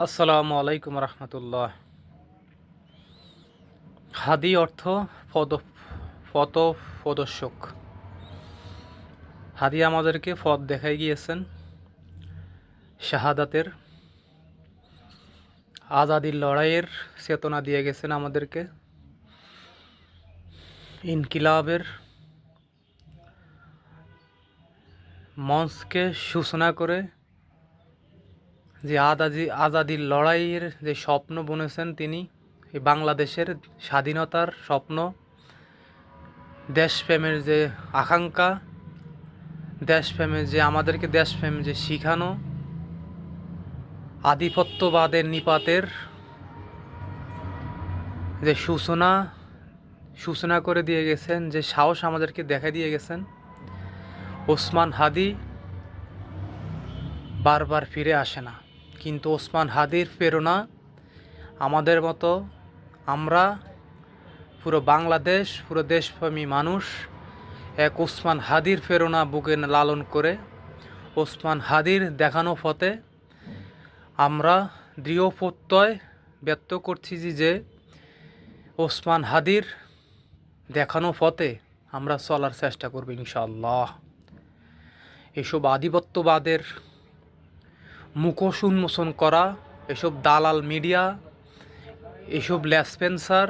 আসসালামু আলাইকুম রহমতুল্লাহ। হাদি অর্থ পদ পথ প্রদর্শক। হাদি আমাদেরকে পথ দেখাই গিয়েছেন শাহাদাতের, আজাদির লড়াইয়ের চেতনা দিয়ে গেছেন আমাদেরকে, ইনকিলাবের মঞ্চকে সূচনা করে যে আজাদির লড়াইয়ের যে স্বপ্ন বুনেছেন তিনি, এই বাংলাদেশের স্বাধীনতার স্বপ্ন, দেশপ্রেমের যে আকাঙ্ক্ষা, দেশপ্রেমের যে আমাদেরকে দেশপ্রেম যে শিখানো, আধিপত্যবাদের নিপাতের যে সূচনা করে দিয়ে গেছেন, যে সাহস আমাদেরকে দেখা দিয়ে গেছেন। ওসমান হাদি বারবার ফিরে আসে না, কিন্তু ওসমান হাদির প্রেরণা আমাদের মতো আমরা পুরো বাংলাদেশ, পুরো দেশপ্রেমী মানুষ এক ওসমান হাদির প্রেরণা বুকে লালন করে ওসমান হাদির দেখানো পথে আমরা দৃঢ় প্রত্যয় ব্যক্ত করছি যে ওসমান হাদির দেখানো পথে আমরা চলার চেষ্টা করব ইনশাআল্লাহ। এসব আধিপত্যবাদের মুখোশ উন্মোচন করা, এসব দালাল মিডিয়া, এসব লেসপেন্সার,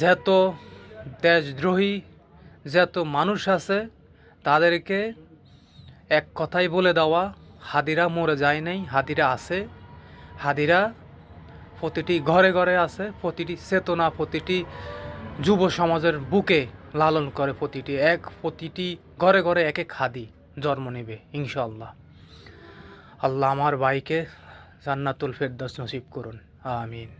যত দেশদ্রোহী যত মানুষ আছে তাদেরকে এক কথাই বলে দেওয়া, হাদিরা মরে যায় নাই, হাদিরা আছে। হাদিরা প্রতিটি ঘরে ঘরে আছে, প্রতিটি চেতনা, প্রতিটি যুব সমাজের বুকে লালন করে, প্রতিটি ঘরে ঘরে এক এক হাদি জন্ম নেবে ইনশাআল্লাহ। আল্লাহ আমার ভাইকে জান্নাতুল ফেরদৌস নসিব করুন, আমিন।